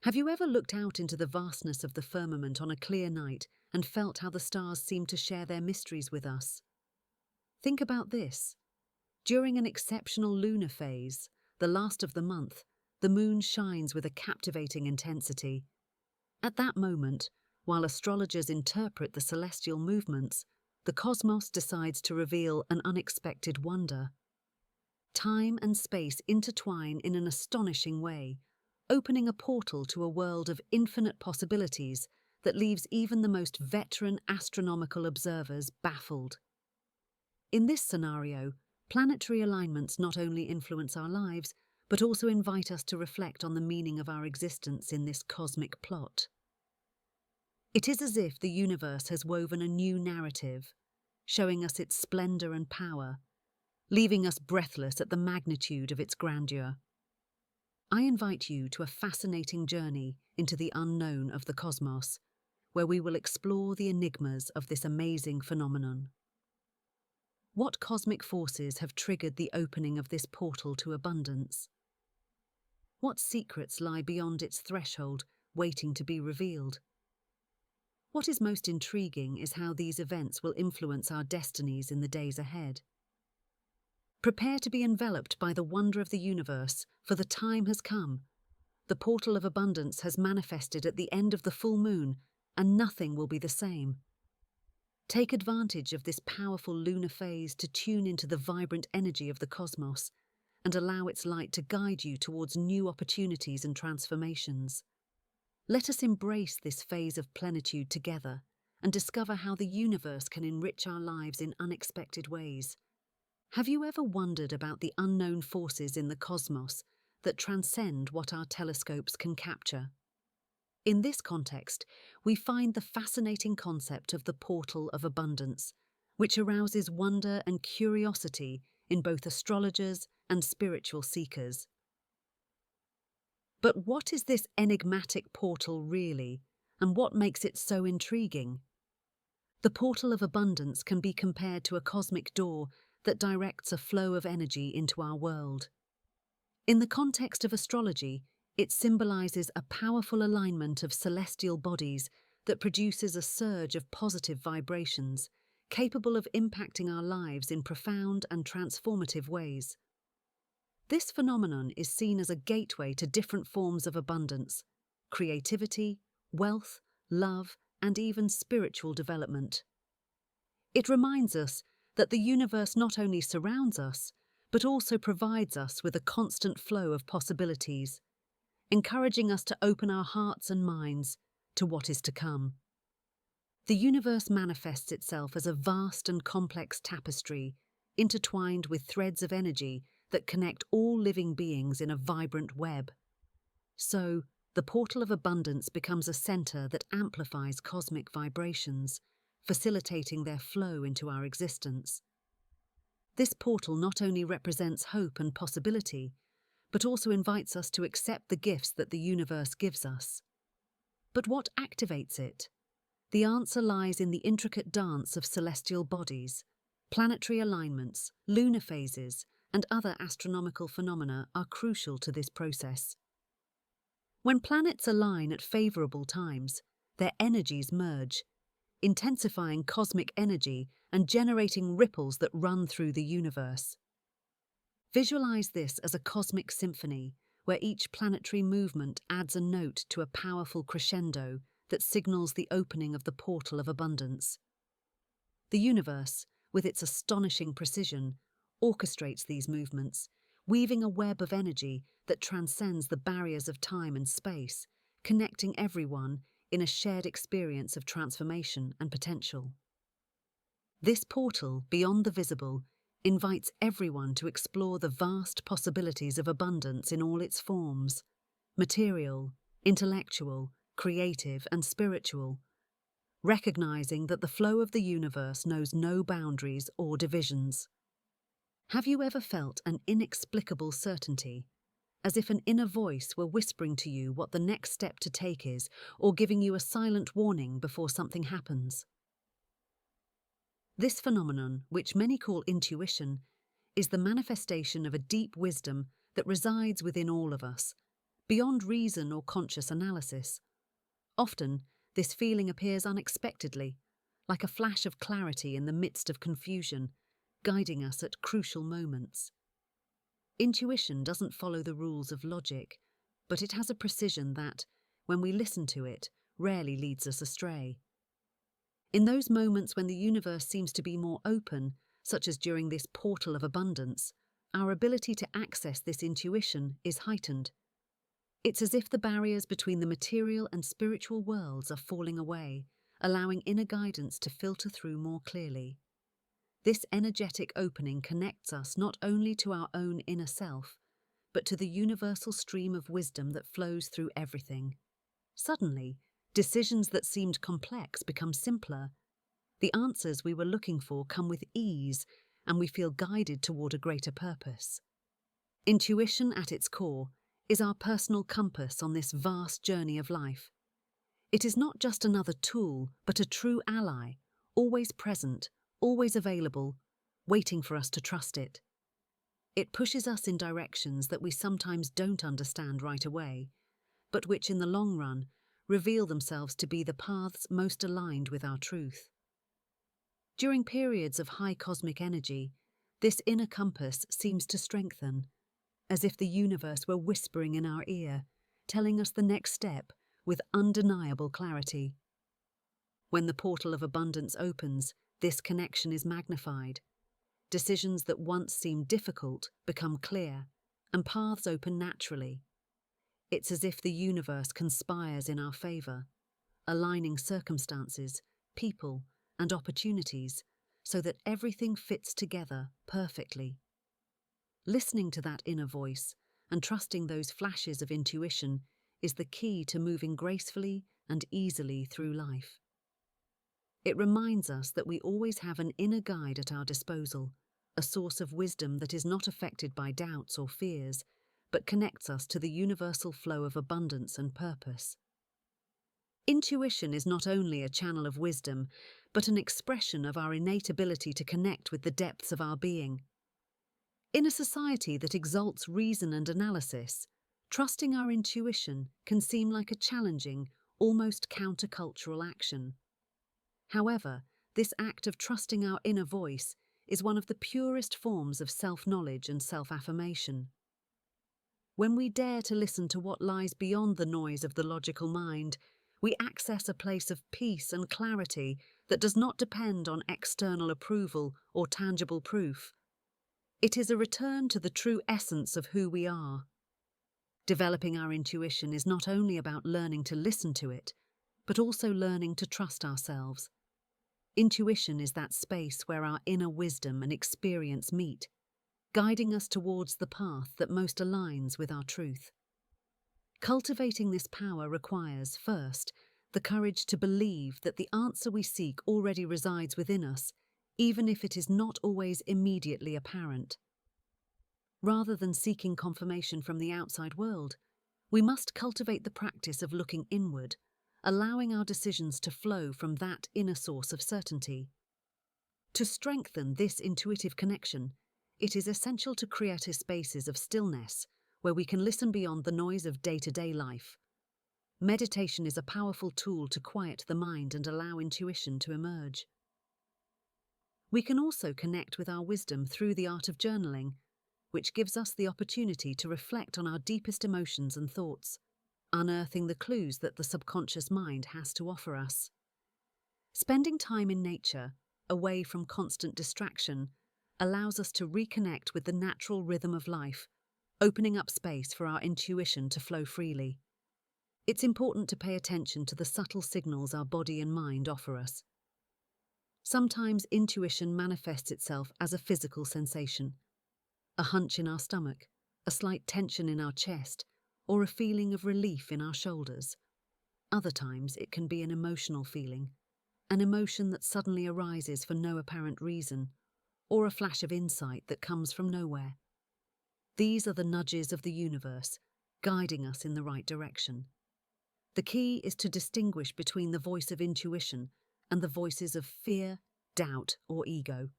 Have you ever looked out into the vastness of the firmament on a clear night and felt how the stars seem to share their mysteries with us? Think about this. During an exceptional lunar phase, the last of the month, the moon shines with a captivating intensity. At that moment, while astrologers interpret the celestial movements, the cosmos decides to reveal an unexpected wonder. Time and space intertwine in an astonishing way, opening a portal to a world of infinite possibilities that leaves even the most veteran astronomical observers baffled. In this scenario, planetary alignments not only influence our lives, but also invite us to reflect on the meaning of our existence in this cosmic plot. It is as if the universe has woven a new narrative, showing us its splendor and power, leaving us breathless at the magnitude of its grandeur. I invite you to a fascinating journey into the unknown of the cosmos, where we will explore the enigmas of this amazing phenomenon. What cosmic forces have triggered the opening of this portal to abundance? What secrets lie beyond its threshold, waiting to be revealed? What is most intriguing is how these events will influence our destinies in the days ahead. Prepare to be enveloped by the wonder of the universe, for the time has come. The portal of abundance has manifested at the end of the full moon, and nothing will be the same. Take advantage of this powerful lunar phase to tune into the vibrant energy of the cosmos and allow its light to guide you towards new opportunities and transformations. Let us embrace this phase of plenitude together and discover how the universe can enrich our lives in unexpected ways. Have you ever wondered about the unknown forces in the cosmos that transcend what our telescopes can capture? In this context, we find the fascinating concept of the portal of abundance, which arouses wonder and curiosity in both astrologers and spiritual seekers. But what is this enigmatic portal really, and what makes it so intriguing? The portal of abundance can be compared to a cosmic door that directs a flow of energy into our world. In the context of astrology, it symbolizes a powerful alignment of celestial bodies that produces a surge of positive vibrations, capable of impacting our lives in profound and transformative ways. This phenomenon is seen as a gateway to different forms of abundance, creativity, wealth, love, and even spiritual development. It reminds us that the universe not only surrounds us, but also provides us with a constant flow of possibilities, encouraging us to open our hearts and minds to what is to come. The universe manifests itself as a vast and complex tapestry, intertwined with threads of energy that connect all living beings in a vibrant web. So, the portal of abundance becomes a center that amplifies cosmic vibrations, facilitating their flow into our existence. This portal not only represents hope and possibility, but also invites us to accept the gifts that the universe gives us. But what activates it? The answer lies in the intricate dance of celestial bodies. Planetary alignments, lunar phases, and other astronomical phenomena are crucial to this process. When planets align at favorable times, their energies merge, intensifying cosmic energy and generating ripples that run through the universe. Visualize this as a cosmic symphony, where each planetary movement adds a note to a powerful crescendo that signals the opening of the portal of abundance. The universe, with its astonishing precision, orchestrates these movements, weaving a web of energy that transcends the barriers of time and space, connecting everyone in a shared experience of transformation and potential. This portal, beyond the visible, invites everyone to explore the vast possibilities of abundance in all its forms: material, intellectual, creative, and spiritual, recognizing that the flow of the universe knows no boundaries or divisions. Have you ever felt an inexplicable certainty, as if an inner voice were whispering to you what the next step to take is, or giving you a silent warning before something happens? This phenomenon, which many call intuition, is the manifestation of a deep wisdom that resides within all of us, beyond reason or conscious analysis. Often, this feeling appears unexpectedly, like a flash of clarity in the midst of confusion, guiding us at crucial moments. Intuition doesn't follow the rules of logic, but it has a precision that, when we listen to it, rarely leads us astray. In those moments when the universe seems to be more open, such as during this portal of abundance, our ability to access this intuition is heightened. It's as if the barriers between the material and spiritual worlds are falling away, allowing inner guidance to filter through more clearly. This energetic opening connects us not only to our own inner self, but to the universal stream of wisdom that flows through everything. Suddenly, decisions that seemed complex become simpler. The answers we were looking for come with ease, and we feel guided toward a greater purpose. Intuition, at its core, is our personal compass on this vast journey of life. It is not just another tool, but a true ally, always present, always available, waiting for us to trust it. It pushes us in directions that we sometimes don't understand right away, but which in the long run reveal themselves to be the paths most aligned with our truth. During periods of high cosmic energy, this inner compass seems to strengthen, as if the universe were whispering in our ear, telling us the next step with undeniable clarity. When the portal of abundance opens, this connection is magnified. Decisions that once seemed difficult become clear, and paths open naturally. It's as if the universe conspires in our favor, aligning circumstances, people, and opportunities so that everything fits together perfectly. Listening to that inner voice and trusting those flashes of intuition is the key to moving gracefully and easily through life. It reminds us that we always have an inner guide at our disposal, a source of wisdom that is not affected by doubts or fears, but connects us to the universal flow of abundance and purpose. Intuition is not only a channel of wisdom, but an expression of our innate ability to connect with the depths of our being. In a society that exalts reason and analysis, trusting our intuition can seem like a challenging, almost countercultural action. However, this act of trusting our inner voice is one of the purest forms of self-knowledge and self-affirmation. When we dare to listen to what lies beyond the noise of the logical mind, we access a place of peace and clarity that does not depend on external approval or tangible proof. It is a return to the true essence of who we are. Developing our intuition is not only about learning to listen to it, but also learning to trust ourselves. Intuition is that space where our inner wisdom and experience meet, guiding us towards the path that most aligns with our truth. Cultivating this power requires, first, the courage to believe that the answer we seek already resides within us, even if it is not always immediately apparent. Rather than seeking confirmation from the outside world, we must cultivate the practice of looking inward, allowing our decisions to flow from that inner source of certainty. To strengthen this intuitive connection, it is essential to create spaces of stillness where we can listen beyond the noise of day-to-day life. Meditation is a powerful tool to quiet the mind and allow intuition to emerge. We can also connect with our wisdom through the art of journaling, which gives us the opportunity to reflect on our deepest emotions and thoughts, unearthing the clues that the subconscious mind has to offer us. Spending time in nature, away from constant distraction, allows us to reconnect with the natural rhythm of life, opening up space for our intuition to flow freely. It's important to pay attention to the subtle signals our body and mind offer us. Sometimes intuition manifests itself as a physical sensation, a hunch in our stomach, a slight tension in our chest, or a feeling of relief in our shoulders. Other times it can be an emotional feeling, an emotion that suddenly arises for no apparent reason, or a flash of insight that comes from nowhere. These are the nudges of the universe, guiding us in the right direction. The key is to distinguish between the voice of intuition and the voices of fear, doubt, or ego.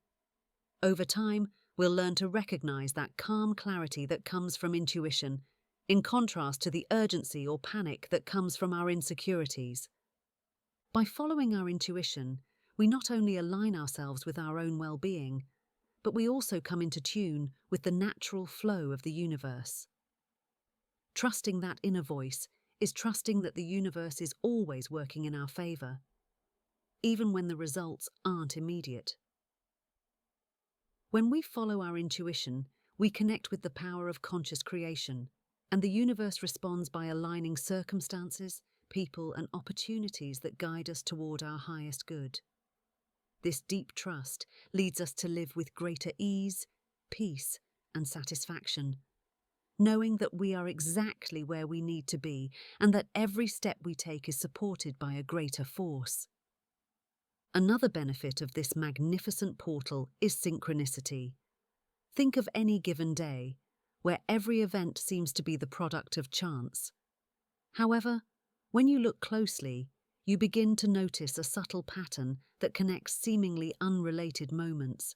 Over time, we'll learn to recognize that calm clarity that comes from intuition in contrast to the urgency or panic that comes from our insecurities. By following our intuition, we not only align ourselves with our own well-being, but we also come into tune with the natural flow of the universe. Trusting that inner voice is trusting that the universe is always working in our favor, even when the results aren't immediate. When we follow our intuition, we connect with the power of conscious creation, and the universe responds by aligning circumstances, people, and opportunities that guide us toward our highest good. This deep trust leads us to live with greater ease, peace, and satisfaction, knowing that we are exactly where we need to be and that every step we take is supported by a greater force. Another benefit of this magnificent portal is synchronicity. Think of any given day, where every event seems to be the product of chance. However, when you look closely, you begin to notice a subtle pattern that connects seemingly unrelated moments.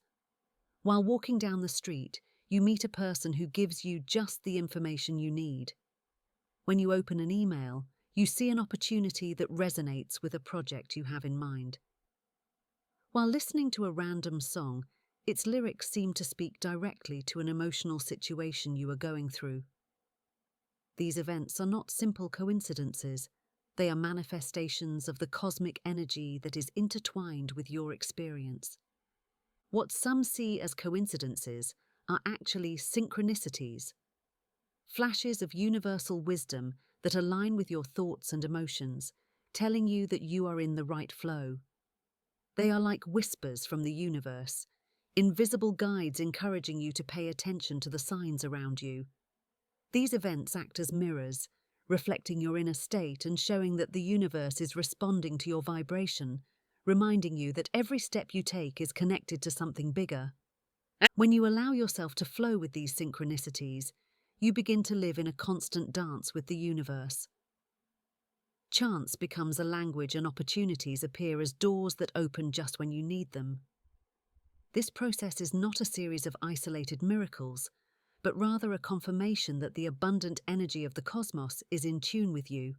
While walking down the street, you meet a person who gives you just the information you need. When you open an email, you see an opportunity that resonates with a project you have in mind. While listening to a random song, its lyrics seem to speak directly to an emotional situation you are going through. These events are not simple coincidences. They are manifestations of the cosmic energy that is intertwined with your experience. What some see as coincidences are actually synchronicities, flashes of universal wisdom that align with your thoughts and emotions, telling you that you are in the right flow. They are like whispers from the universe, invisible guides encouraging you to pay attention to the signs around you. These events act as mirrors, reflecting your inner state and showing that the universe is responding to your vibration, reminding you that every step you take is connected to something bigger. When you allow yourself to flow with these synchronicities, you begin to live in a constant dance with the universe. Chance becomes a language and opportunities appear as doors that open just when you need them. This process is not a series of isolated miracles, but rather a confirmation that the abundant energy of the cosmos is in tune with you.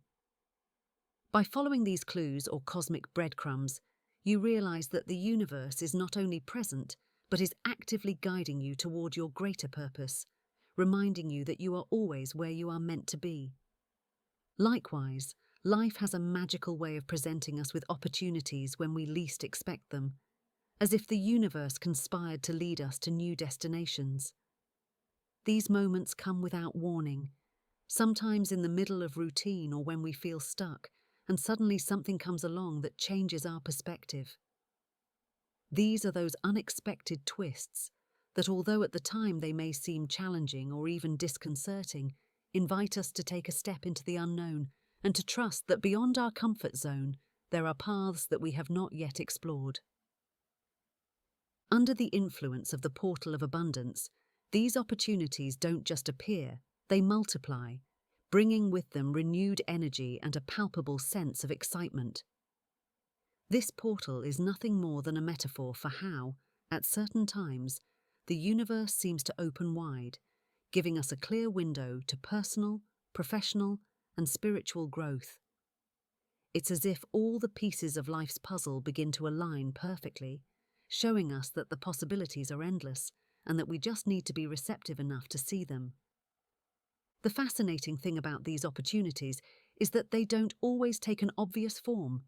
By following these clues or cosmic breadcrumbs, you realize that the universe is not only present, but is actively guiding you toward your greater purpose, reminding you that you are always where you are meant to be. Likewise, life has a magical way of presenting us with opportunities when we least expect them, as if the universe conspired to lead us to new destinations. These moments come without warning, sometimes in the middle of routine or when we feel stuck, and suddenly something comes along that changes our perspective. These are those unexpected twists that, although at the time they may seem challenging or even disconcerting, invite us to take a step into the unknown and to trust that beyond our comfort zone, there are paths that we have not yet explored. Under the influence of the portal of abundance, these opportunities don't just appear, they multiply, bringing with them renewed energy and a palpable sense of excitement. This portal is nothing more than a metaphor for how, at certain times, the universe seems to open wide, giving us a clear window to personal, professional, and spiritual growth. It's as if all the pieces of life's puzzle begin to align perfectly, showing us that the possibilities are endless and that we just need to be receptive enough to see them. The fascinating thing about these opportunities is that they don't always take an obvious form.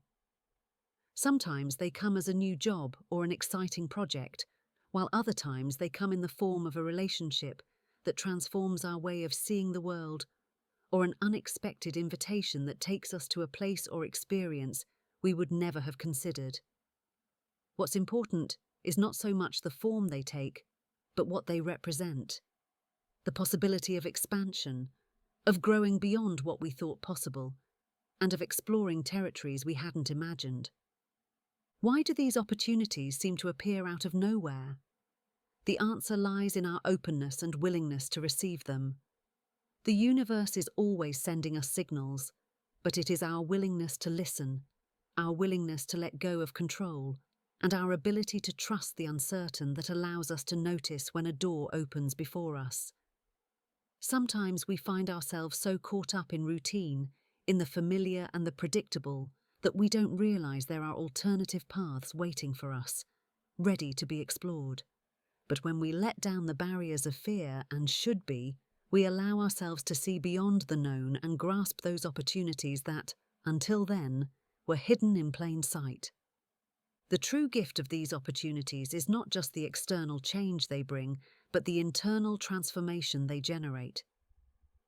Sometimes they come as a new job or an exciting project, while other times they come in the form of a relationship that transforms our way of seeing the world, or an unexpected invitation that takes us to a place or experience we would never have considered. What's important is not so much the form they take, but what they represent. The possibility of expansion, of growing beyond what we thought possible, and of exploring territories we hadn't imagined. Why do these opportunities seem to appear out of nowhere? The answer lies in our openness and willingness to receive them. The universe is always sending us signals, but it is our willingness to listen, our willingness to let go of control, and our ability to trust the uncertain that allows us to notice when a door opens before us. Sometimes we find ourselves so caught up in routine, in the familiar and the predictable, that we don't realize there are alternative paths waiting for us, ready to be explored. But when we let down the barriers of fear and should be, we allow ourselves to see beyond the known and grasp those opportunities that, until then, were hidden in plain sight. The true gift of these opportunities is not just the external change they bring, but the internal transformation they generate.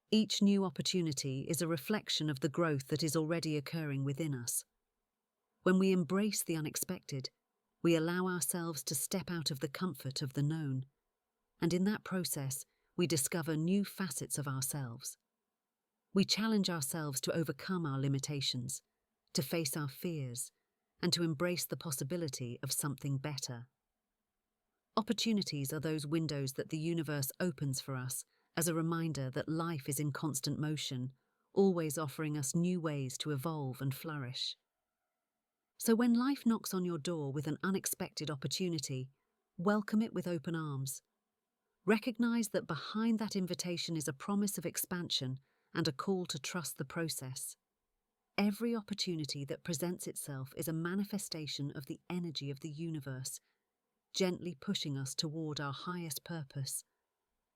Each new opportunity is a reflection of the growth that is already occurring within us. When we embrace the unexpected, we allow ourselves to step out of the comfort of the known, and in that process, we discover new facets of ourselves. We challenge ourselves to overcome our limitations, to face our fears, and to embrace the possibility of something better. Opportunities are those windows that the universe opens for us as a reminder that life is in constant motion, always offering us new ways to evolve and flourish. So when life knocks on your door with an unexpected opportunity, welcome it with open arms. Recognize that behind that invitation is a promise of expansion and a call to trust the process. Every opportunity that presents itself is a manifestation of the energy of the universe, gently pushing us toward our highest purpose,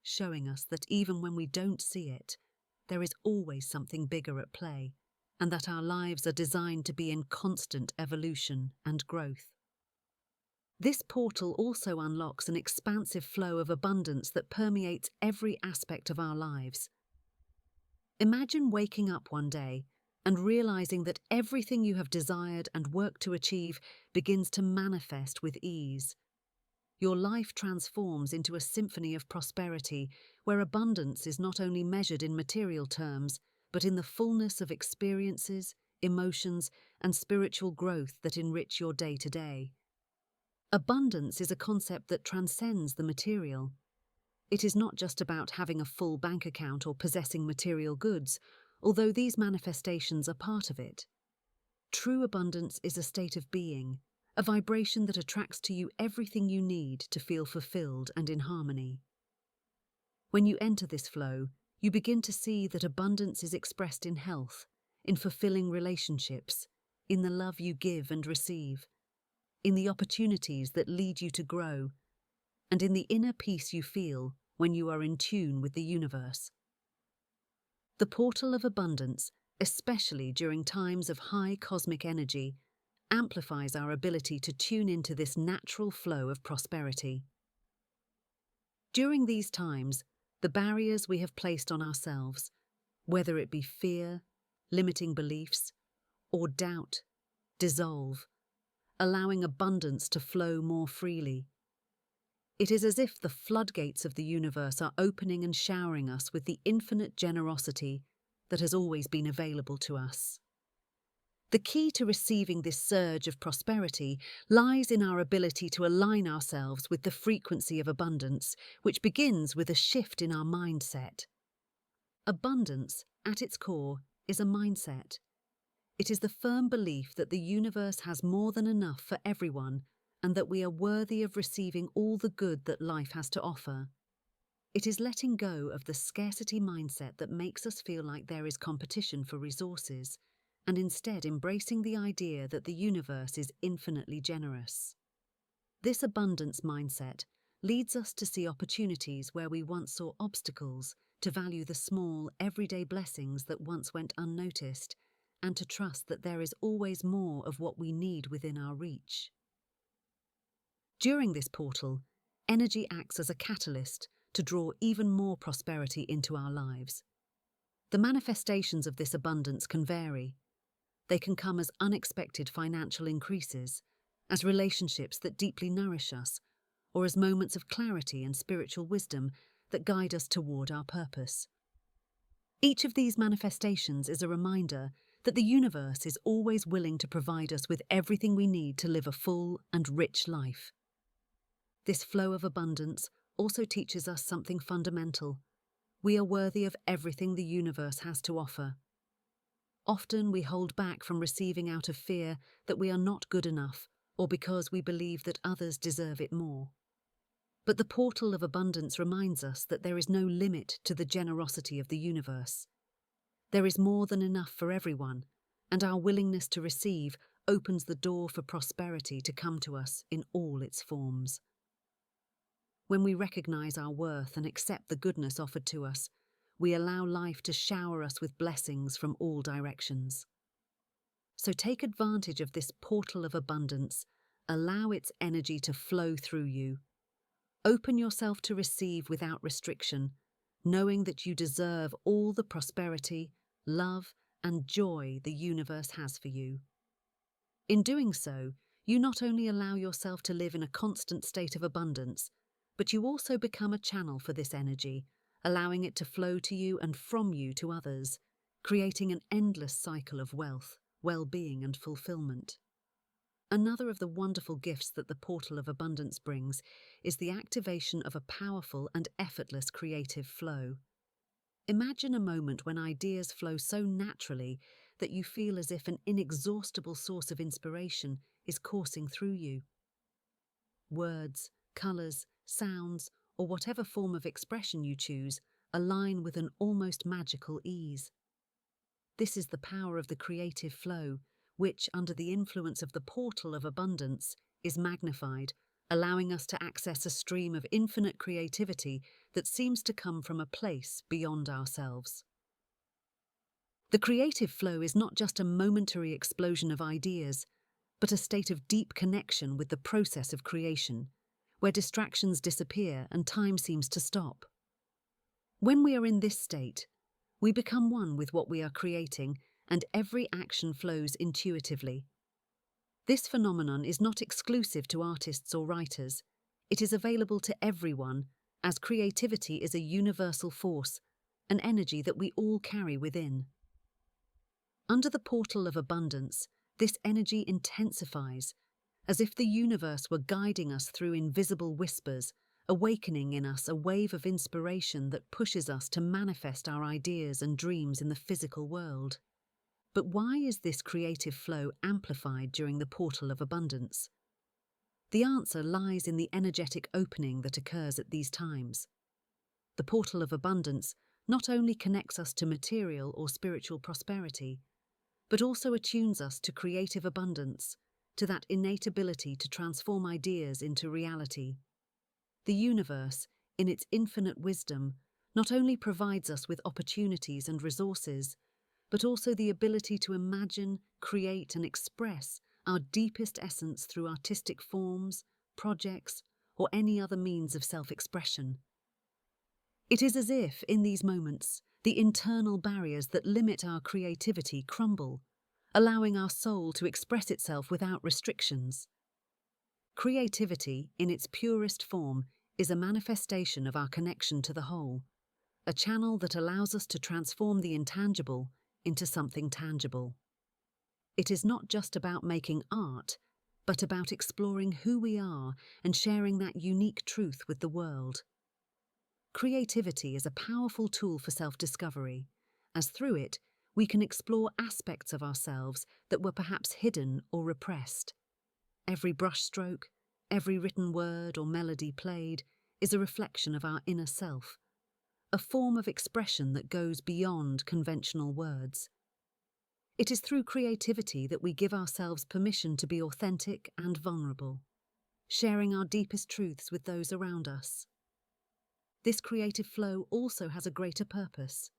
showing us that even when we don't see it, there is always something bigger at play, and that our lives are designed to be in constant evolution and growth. This portal also unlocks an expansive flow of abundance that permeates every aspect of our lives. Imagine waking up one day and realizing that everything you have desired and worked to achieve begins to manifest with ease. Your life transforms into a symphony of prosperity, where abundance is not only measured in material terms, but in the fullness of experiences, emotions, and spiritual growth that enrich your day-to-day. Abundance is a concept that transcends the material. It is not just about having a full bank account or possessing material goods, although these manifestations are part of it. True abundance is a state of being, a vibration that attracts to you everything you need to feel fulfilled and in harmony. When you enter this flow, you begin to see that abundance is expressed in health, in fulfilling relationships, in the love you give and receive, in the opportunities that lead you to grow, and in the inner peace you feel when you are in tune with the universe. The portal of abundance, especially during times of high cosmic energy, amplifies our ability to tune into this natural flow of prosperity. During these times, the barriers we have placed on ourselves, whether it be fear, limiting beliefs, or doubt, dissolve, allowing abundance to flow more freely. It is as if the floodgates of the universe are opening and showering us with the infinite generosity that has always been available to us. The key to receiving this surge of prosperity lies in our ability to align ourselves with the frequency of abundance, which begins with a shift in our mindset. Abundance, at its core, is a mindset. It is the firm belief that the universe has more than enough for everyone and that we are worthy of receiving all the good that life has to offer. It is letting go of the scarcity mindset that makes us feel like there is competition for resources, and instead embracing the idea that the universe is infinitely generous. This abundance mindset leads us to see opportunities where we once saw obstacles, to value the small, everyday blessings that once went unnoticed, and to trust that there is always more of what we need within our reach. During this portal, energy acts as a catalyst to draw even more prosperity into our lives. The manifestations of this abundance can vary. They can come as unexpected financial increases, as relationships that deeply nourish us, or as moments of clarity and spiritual wisdom that guide us toward our purpose. Each of these manifestations is a reminder that the universe is always willing to provide us with everything we need to live a full and rich life. This flow of abundance also teaches us something fundamental. We are worthy of everything the universe has to offer. Often we hold back from receiving out of fear that we are not good enough, or because we believe that others deserve it more. But the portal of abundance reminds us that there is no limit to the generosity of the universe. There is more than enough for everyone, and our willingness to receive opens the door for prosperity to come to us in all its forms. When we recognize our worth and accept the goodness offered to us, we allow life to shower us with blessings from all directions. So take advantage of this portal of abundance, allow its energy to flow through you. Open yourself to receive without restriction, knowing that you deserve all the prosperity, love, and joy the universe has for you. In doing so, you not only allow yourself to live in a constant state of abundance, but you also become a channel for this energy, allowing it to flow to you and from you to others, creating an endless cycle of wealth, well-being, and fulfillment. Another of the wonderful gifts that the portal of abundance brings is the activation of a powerful and effortless creative flow. Imagine a moment when ideas flow so naturally that you feel as if an inexhaustible source of inspiration is coursing through you. Words, colours, sounds, or whatever form of expression you choose align with an almost magical ease. This is the power of the creative flow, which, under the influence of the portal of abundance, is magnified, allowing us to access a stream of infinite creativity that seems to come from a place beyond ourselves. The creative flow is not just a momentary explosion of ideas, but a state of deep connection with the process of creation, where distractions disappear and time seems to stop. When we are in this state, we become one with what we are creating, and every action flows intuitively. This phenomenon is not exclusive to artists or writers. It is available to everyone, as creativity is a universal force, an energy that we all carry within. Under the portal of abundance, this energy intensifies, as if the universe were guiding us through invisible whispers, awakening in us a wave of inspiration that pushes us to manifest our ideas and dreams in the physical world. But why is this creative flow amplified during the portal of abundance? The answer lies in the energetic opening that occurs at these times. The portal of abundance not only connects us to material or spiritual prosperity, but also attunes us to creative abundance, to that innate ability to transform ideas into reality. The universe, in its infinite wisdom, not only provides us with opportunities and resources, but also the ability to imagine, create, and express our deepest essence through artistic forms, projects, or any other means of self-expression. It is as if, in these moments, the internal barriers that limit our creativity crumble, allowing our soul to express itself without restrictions. Creativity, in its purest form, is a manifestation of our connection to the whole, a channel that allows us to transform the intangible into something tangible. It is not just about making art, but about exploring who we are and sharing that unique truth with the world. Creativity is a powerful tool for self-discovery, as through it we can explore aspects of ourselves that were perhaps hidden or repressed. Every brushstroke, every written word or melody played is a reflection of our inner self, a form of expression that goes beyond conventional words. It is through creativity that we give ourselves permission to be authentic and vulnerable, sharing our deepest truths with those around us. This creative flow also has a greater purpose.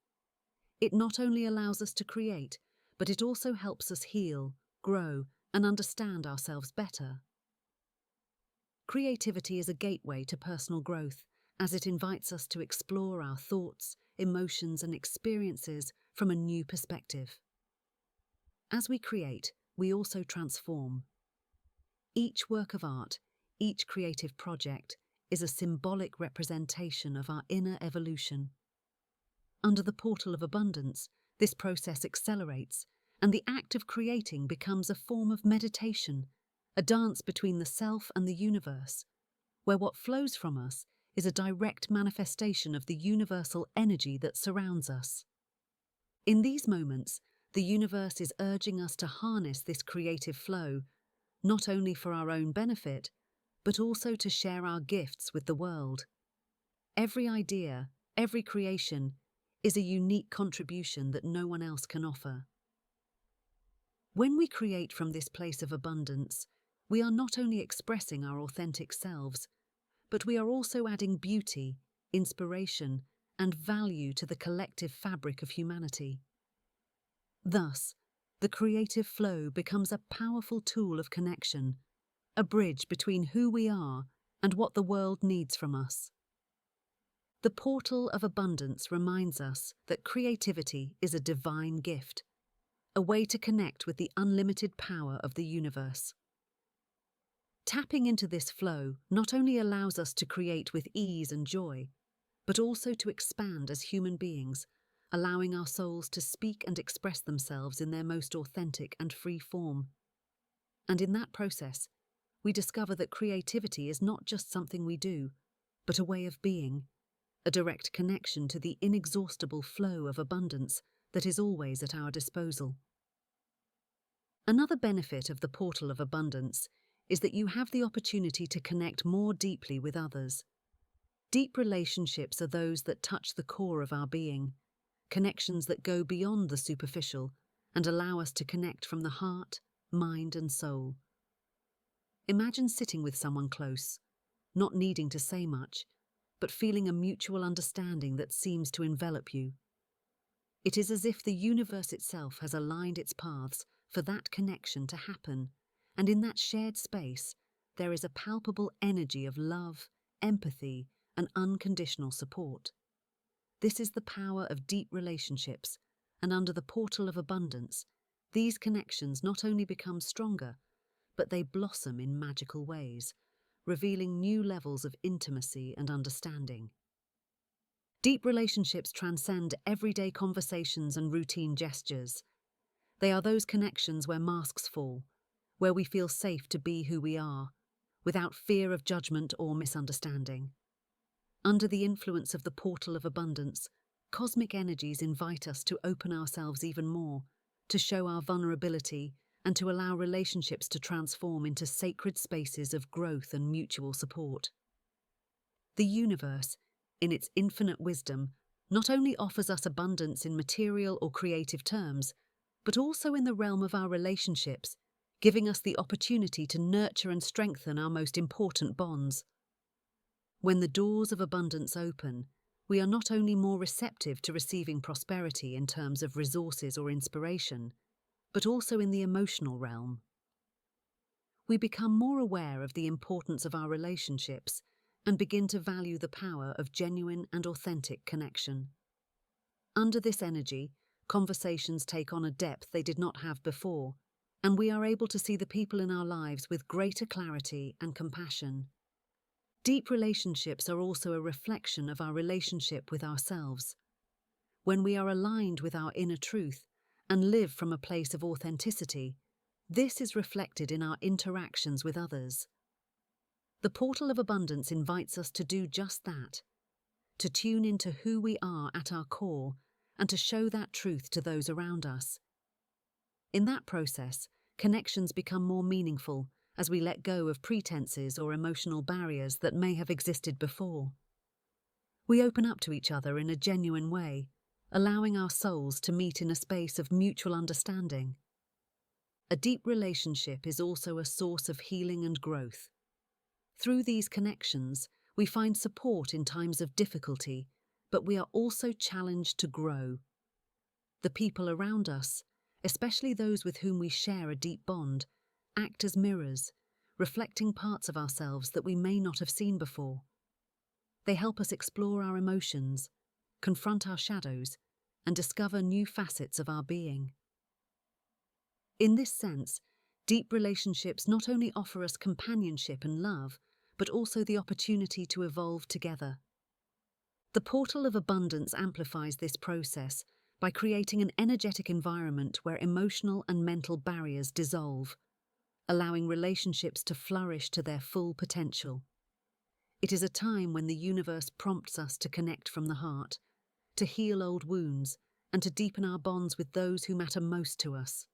It not only allows us to create, but it also helps us heal, grow, and understand ourselves better. Creativity is a gateway to personal growth, as it invites us to explore our thoughts, emotions, and experiences from a new perspective. As we create, we also transform. Each work of art, each creative project, is a symbolic representation of our inner evolution. Under the portal of abundance, this process accelerates, and the act of creating becomes a form of meditation, a dance between the self and the universe, where what flows from us is a direct manifestation of the universal energy that surrounds us. In these moments, the universe is urging us to harness this creative flow, not only for our own benefit, but also to share our gifts with the world. Every idea, every creation, is a unique contribution that no one else can offer. When we create from this place of abundance, we are not only expressing our authentic selves, but we are also adding beauty, inspiration, and value to the collective fabric of humanity. Thus, the creative flow becomes a powerful tool of connection, a bridge between who we are and what the world needs from us. The portal of abundance reminds us that creativity is a divine gift, a way to connect with the unlimited power of the universe. Tapping into this flow not only allows us to create with ease and joy, but also to expand as human beings, allowing our souls to speak and express themselves in their most authentic and free form. And in that process, we discover that creativity is not just something we do, but a way of being, a direct connection to the inexhaustible flow of abundance that is always at our disposal. Another benefit of the portal of abundance is that you have the opportunity to connect more deeply with others. Deep relationships are those that touch the core of our being, connections that go beyond the superficial and allow us to connect from the heart, mind, and soul. Imagine sitting with someone close, not needing to say much, but feeling a mutual understanding that seems to envelop you. It is as if the universe itself has aligned its paths for that connection to happen, and in that shared space, there is a palpable energy of love, empathy, and unconditional support. This is the power of deep relationships, and under the portal of abundance, these connections not only become stronger, but they blossom in magical ways, revealing new levels of intimacy and understanding. Deep relationships transcend everyday conversations and routine gestures. They are those connections where masks fall, where we feel safe to be who we are, without fear of judgment or misunderstanding. Under the influence of the portal of abundance, cosmic energies invite us to open ourselves even more, to show our vulnerability, and to allow relationships to transform into sacred spaces of growth and mutual support. The universe, in its infinite wisdom, not only offers us abundance in material or creative terms, but also in the realm of our relationships, giving us the opportunity to nurture and strengthen our most important bonds. When the doors of abundance open, we are not only more receptive to receiving prosperity in terms of resources or inspiration, but also in the emotional realm. We become more aware of the importance of our relationships and begin to value the power of genuine and authentic connection. Under this energy, conversations take on a depth they did not have before, and we are able to see the people in our lives with greater clarity and compassion. Deep relationships are also a reflection of our relationship with ourselves. When we are aligned with our inner truth and live from a place of authenticity, this is reflected in our interactions with others. The portal of abundance invites us to do just that, to tune into who we are at our core and to show that truth to those around us. In that process, connections become more meaningful as we let go of pretenses or emotional barriers that may have existed before. We open up to each other in a genuine way, allowing our souls to meet in a space of mutual understanding. A deep relationship is also a source of healing and growth. Through these connections, we find support in times of difficulty, but we are also challenged to grow. The people around us, especially those with whom we share a deep bond, act as mirrors, reflecting parts of ourselves that we may not have seen before. They help us explore our emotions, confront our shadows, and discover new facets of our being. In this sense, deep relationships not only offer us companionship and love, but also the opportunity to evolve together. The portal of abundance amplifies this process by creating an energetic environment where emotional and mental barriers dissolve, allowing relationships to flourish to their full potential. It is a time when the universe prompts us to connect from the heart, to heal old wounds, and to deepen our bonds with those who matter most to us.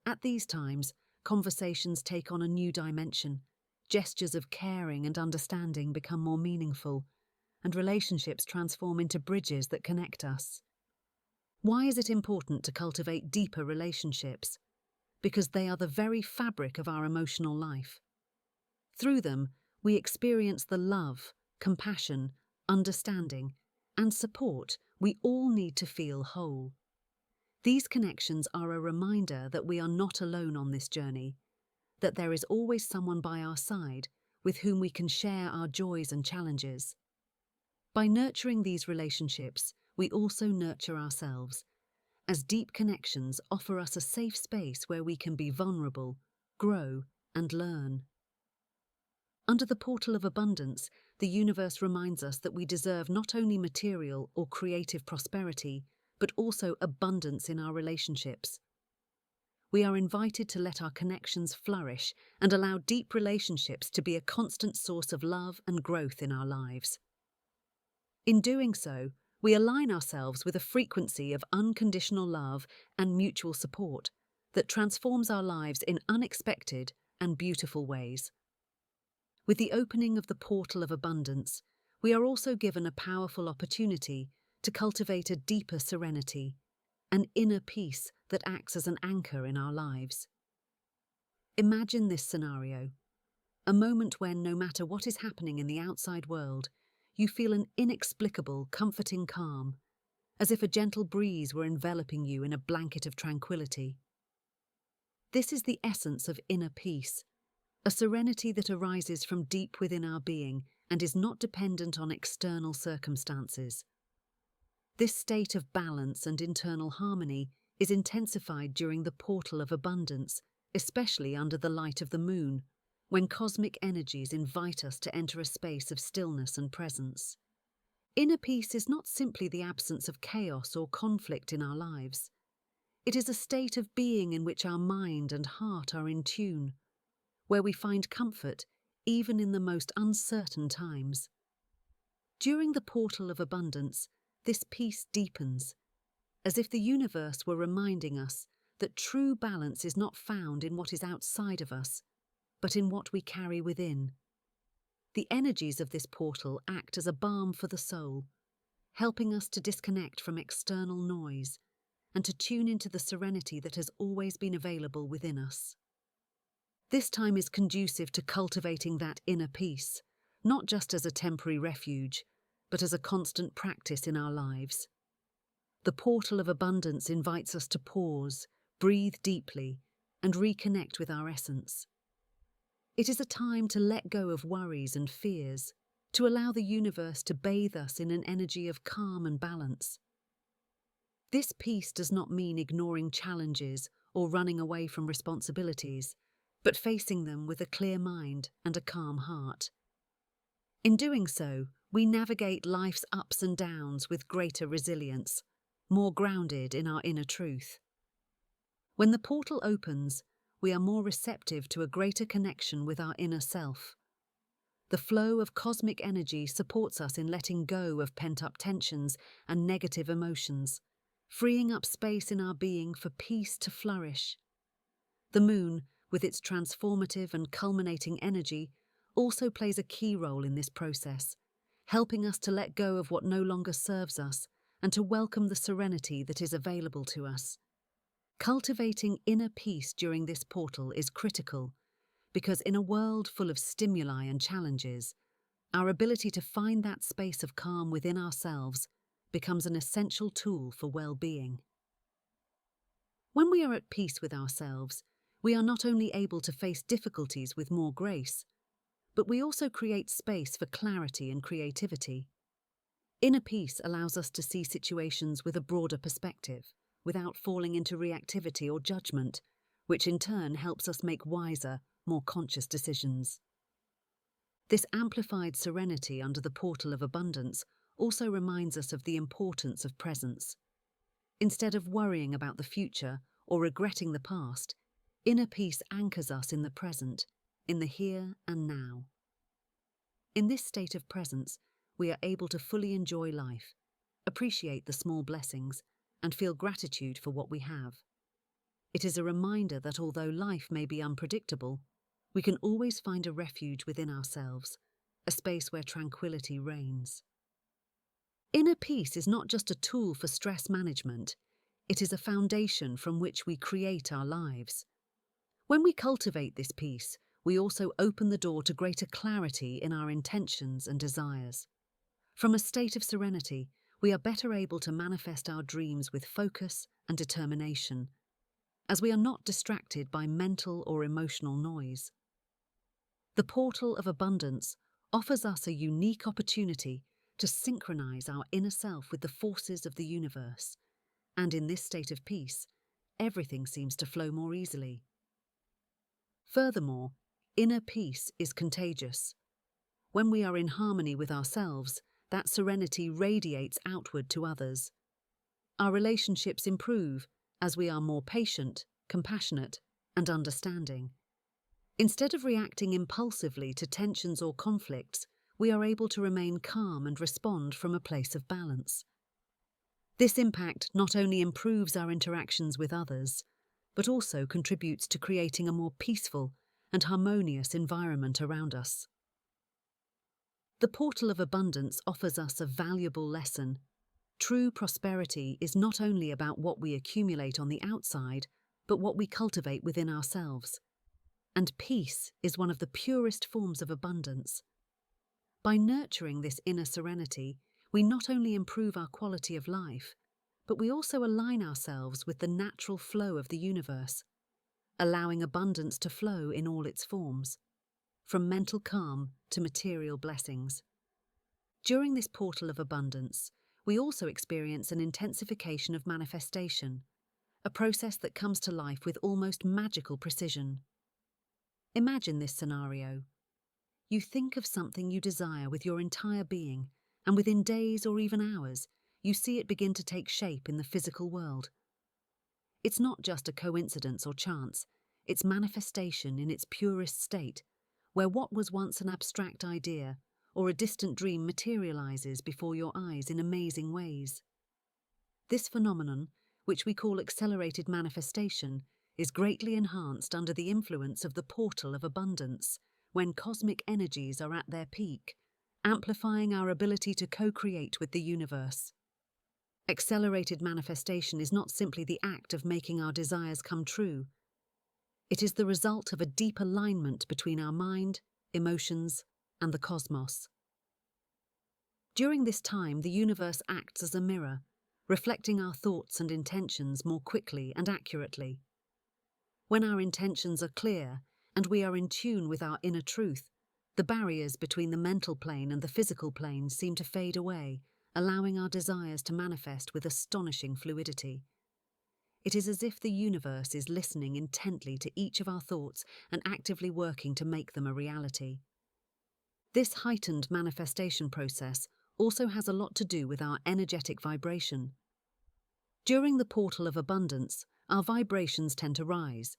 At these times, conversations take on a new dimension, Gestures of caring and understanding become more meaningful, and relationships transform into bridges that connect us. Why is it important to cultivate deeper relationships? Because they are the very fabric of our emotional life. Through them, we experience the love, compassion, understanding, and support we all need to feel whole. These connections are a reminder that we are not alone on this journey, that there is always someone by our side with whom we can share our joys and challenges. By nurturing these relationships, we also nurture ourselves, as deep connections offer us a safe space where we can be vulnerable, grow, and learn. Under the portal of abundance, the universe reminds us that we deserve not only material or creative prosperity, but also abundance in our relationships. We are invited to let our connections flourish and allow deep relationships to be a constant source of love and growth in our lives. In doing so, we align ourselves with a frequency of unconditional love and mutual support that transforms our lives in unexpected and beautiful ways. With the opening of the portal of abundance, we are also given a powerful opportunity to cultivate a deeper serenity, an inner peace that acts as an anchor in our lives. Imagine this scenario, a moment when, no matter what is happening in the outside world, you feel an inexplicable, comforting calm, as if a gentle breeze were enveloping you in a blanket of tranquility. This is the essence of inner peace, a serenity that arises from deep within our being and is not dependent on external circumstances. This state of balance and internal harmony is intensified during the portal of abundance, especially under the light of the moon, when cosmic energies invite us to enter a space of stillness and presence. Inner peace is not simply the absence of chaos or conflict in our lives. It is a state of being in which our mind and heart are in tune, where we find comfort even in the most uncertain times. During the portal of abundance, this peace deepens, as if the universe were reminding us that true balance is not found in what is outside of us, but in what we carry within. The energies of this portal act as a balm for the soul, helping us to disconnect from external noise and to tune into the serenity that has always been available within us. This time is conducive to cultivating that inner peace, not just as a temporary refuge, but as a constant practice in our lives. The portal of abundance invites us to pause, breathe deeply, and reconnect with our essence. It is a time to let go of worries and fears, to allow the universe to bathe us in an energy of calm and balance. This peace does not mean ignoring challenges or running away from responsibilities, but facing them with a clear mind and a calm heart. In doing so, we navigate life's ups and downs with greater resilience, more grounded in our inner truth. When the portal opens, we are more receptive to a greater connection with our inner self. The flow of cosmic energy supports us in letting go of pent-up tensions and negative emotions, freeing up space in our being for peace to flourish. The moon, with its transformative and culminating energy, also plays a key role in this process, helping us to let go of what no longer serves us and to welcome the serenity that is available to us. Cultivating inner peace during this portal is critical because in a world full of stimuli and challenges, our ability to find that space of calm within ourselves becomes an essential tool for well-being. When we are at peace with ourselves, we are not only able to face difficulties with more grace, but we also create space for clarity and creativity. Inner peace allows us to see situations with a broader perspective, without falling into reactivity or judgment, which in turn helps us make wiser, more conscious decisions. This amplified serenity under the portal of abundance also reminds us of the importance of presence. Instead of worrying about the future or regretting the past, inner peace anchors us in the present, in the here and now. In this state of presence, we are able to fully enjoy life, appreciate the small blessings, and feel gratitude for what we have. It is a reminder that although life may be unpredictable, we can always find a refuge within ourselves, a space where tranquility reigns. Inner peace is not just a tool for stress management, it is a foundation from which we create our lives. When we cultivate this peace, we also open the door to greater clarity in our intentions and desires. From a state of serenity, we are better able to manifest our dreams with focus and determination, as we are not distracted by mental or emotional noise. The portal of abundance offers us a unique opportunity to synchronize our inner self with the forces of the universe, and in this state of peace, everything seems to flow more easily. Furthermore, inner peace is contagious. When we are in harmony with ourselves, that serenity radiates outward to others. Our relationships improve as we are more patient, compassionate, and understanding. Instead of reacting impulsively to tensions or conflicts, we are able to remain calm and respond from a place of balance. This impact not only improves our interactions with others, but also contributes to creating a more peaceful and harmonious environment around us. The portal of abundance offers us a valuable lesson. True prosperity is not only about what we accumulate on the outside, but what we cultivate within ourselves. And peace is one of the purest forms of abundance. By nurturing this inner serenity, we not only improve our quality of life, but we also align ourselves with the natural flow of the universe, allowing abundance to flow in all its forms, from mental calm to material blessings. During this portal of abundance, we also experience an intensification of manifestation, a process that comes to life with almost magical precision. Imagine this scenario. You think of something you desire with your entire being, and within days or even hours, you see it begin to take shape in the physical world. It's not just a coincidence or chance, it's manifestation in its purest state, where what was once an abstract idea or a distant dream materializes before your eyes in amazing ways. This phenomenon, which we call accelerated manifestation, is greatly enhanced under the influence of the portal of abundance, when cosmic energies are at their peak, amplifying our ability to co-create with the universe. Accelerated manifestation is not simply the act of making our desires come true. It is the result of a deep alignment between our mind, emotions, and the cosmos. During this time, the universe acts as a mirror, reflecting our thoughts and intentions more quickly and accurately. When our intentions are clear and we are in tune with our inner truth, the barriers between the mental plane and the physical plane seem to fade away, allowing our desires to manifest with astonishing fluidity. It is as if the universe is listening intently to each of our thoughts and actively working to make them a reality. This heightened manifestation process also has a lot to do with our energetic vibration. During the portal of abundance, our vibrations tend to rise,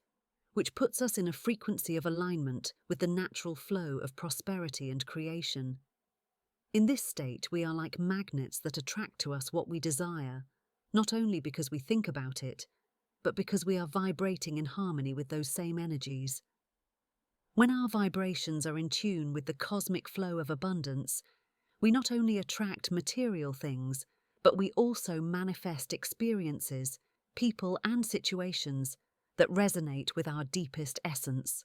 which puts us in a frequency of alignment with the natural flow of prosperity and creation. In this state, we are like magnets that attract to us what we desire, not only because we think about it, but because we are vibrating in harmony with those same energies. When our vibrations are in tune with the cosmic flow of abundance, we not only attract material things, but we also manifest experiences, people, and situations that resonate with our deepest essence.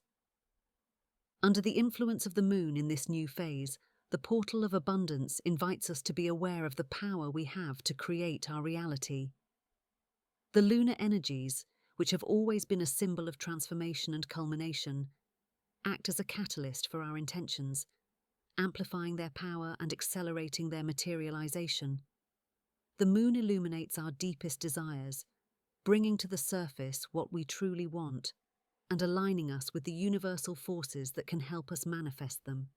Under the influence of the moon in this new phase, the portal of abundance invites us to be aware of the power we have to create our reality. The lunar energies, which have always been a symbol of transformation and culmination, act as a catalyst for our intentions, amplifying their power and accelerating their materialization. The moon illuminates our deepest desires, bringing to the surface what we truly want, and aligning us with the universal forces that can help us manifest them.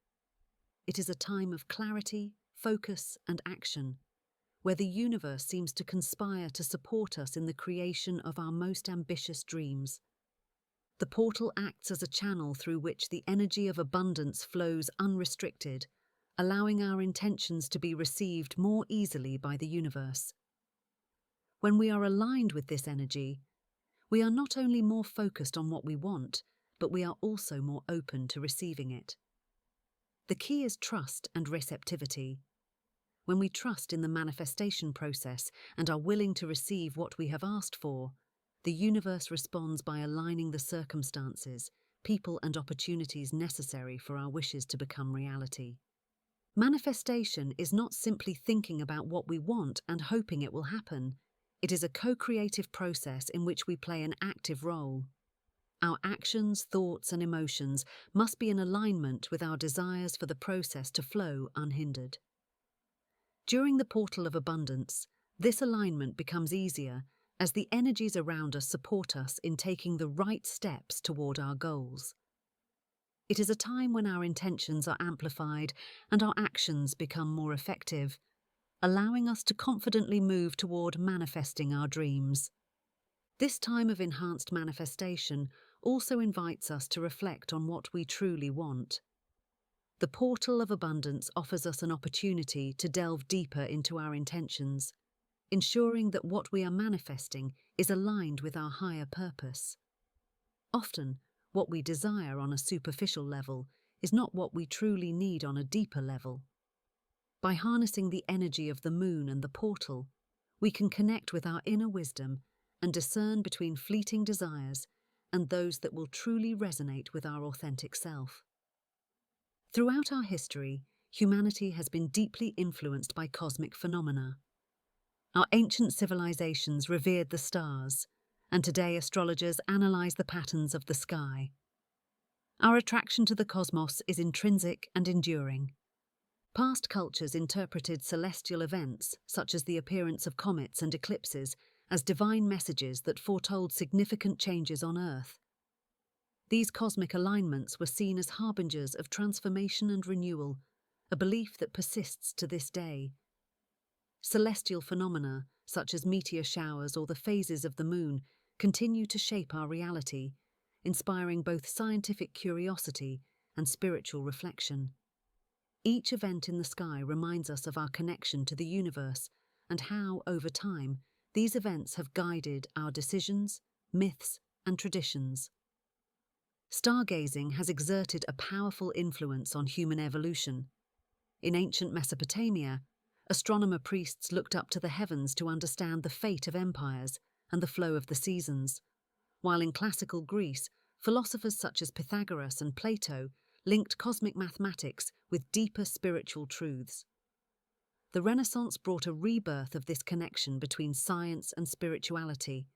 It is a time of clarity, focus, and action, where the universe seems to conspire to support us in the creation of our most ambitious dreams. The portal acts as a channel through which the energy of abundance flows unrestricted, allowing our intentions to be received more easily by the universe. When we are aligned with this energy, we are not only more focused on what we want, but we are also more open to receiving it. The key is trust and receptivity. When we trust in the manifestation process and are willing to receive what we have asked for, the universe responds by aligning the circumstances, people, and opportunities necessary for our wishes to become reality. Manifestation is not simply thinking about what we want and hoping it will happen. It is a co-creative process in which we play an active role. Our actions, thoughts, and emotions must be in alignment with our desires for the process to flow unhindered. During the portal of abundance, this alignment becomes easier as the energies around us support us in taking the right steps toward our goals. It is a time when our intentions are amplified and our actions become more effective, allowing us to confidently move toward manifesting our dreams. This time of enhanced manifestation also invites us to reflect on what we truly want. The portal of abundance offers us an opportunity to delve deeper into our intentions, ensuring that what we are manifesting is aligned with our higher purpose. Often, what we desire on a superficial level is not what we truly need on a deeper level. By harnessing the energy of the moon and the portal, we can connect with our inner wisdom and discern between fleeting desires and those that will truly resonate with our authentic self. Throughout our history, humanity has been deeply influenced by cosmic phenomena. Our ancient civilizations revered the stars, and today astrologers analyze the patterns of the sky. Our attraction to the cosmos is intrinsic and enduring. Past cultures interpreted celestial events, such as the appearance of comets and eclipses, as divine messages that foretold significant changes on Earth. These cosmic alignments were seen as harbingers of transformation and renewal, a belief that persists to this day. Celestial phenomena, such as meteor showers or the phases of the moon, continue to shape our reality, inspiring both scientific curiosity and spiritual reflection. Each event in the sky reminds us of our connection to the universe and how, over time, these events have guided our decisions, myths, and traditions. Stargazing has exerted a powerful influence on human evolution. In ancient Mesopotamia, astronomer priests looked up to the heavens to understand the fate of empires and the flow of the seasons, while in classical Greece, philosophers such as Pythagoras and Plato linked cosmic mathematics with deeper spiritual truths. The Renaissance brought a rebirth of this connection between science and spirituality,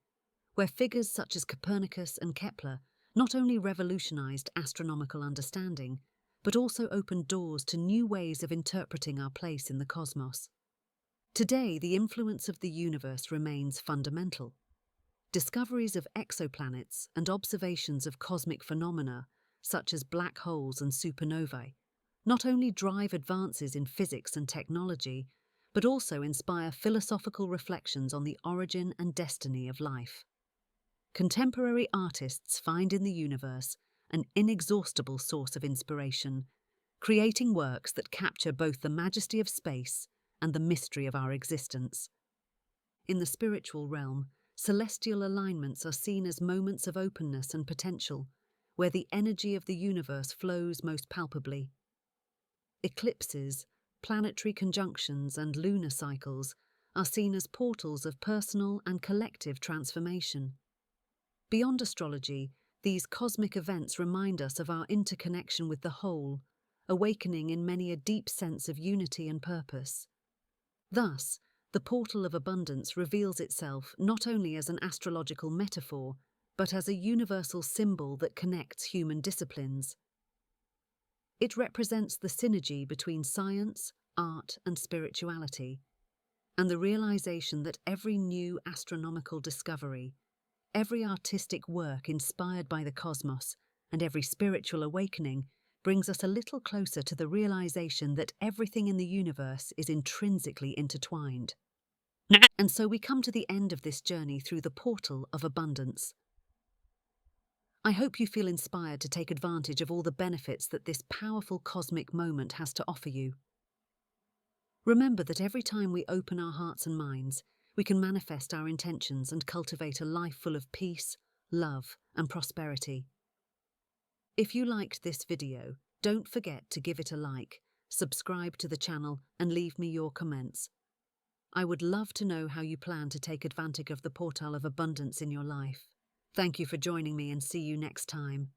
where figures such as Copernicus and Kepler not only revolutionized astronomical understanding, but also opened doors to new ways of interpreting our place in the cosmos. Today, the influence of the universe remains fundamental. Discoveries of exoplanets and observations of cosmic phenomena, such as black holes and supernovae, not only drive advances in physics and technology, but also inspire philosophical reflections on the origin and destiny of life. Contemporary artists find in the universe an inexhaustible source of inspiration, creating works that capture both the majesty of space and the mystery of our existence. In the spiritual realm, celestial alignments are seen as moments of openness and potential, where the energy of the universe flows most palpably. Eclipses, planetary conjunctions, and lunar cycles are seen as portals of personal and collective transformation. Beyond astrology, these cosmic events remind us of our interconnection with the whole, awakening in many a deep sense of unity and purpose. Thus, the portal of abundance reveals itself not only as an astrological metaphor, but as a universal symbol that connects human disciplines. It represents the synergy between science, art, and spirituality, and the realization that every new astronomical discovery, every artistic work inspired by the cosmos, and every spiritual awakening brings us a little closer to the realization that everything in the universe is intrinsically intertwined. And so we come to the end of this journey through the portal of abundance. I hope you feel inspired to take advantage of all the benefits that this powerful cosmic moment has to offer you. Remember that every time we open our hearts and minds, we can manifest our intentions and cultivate a life full of peace, love, and prosperity. If you liked this video, don't forget to give it a like, subscribe to the channel, and leave me your comments. I would love to know how you plan to take advantage of the portal of abundance in your life. Thank you for joining me and see you next time.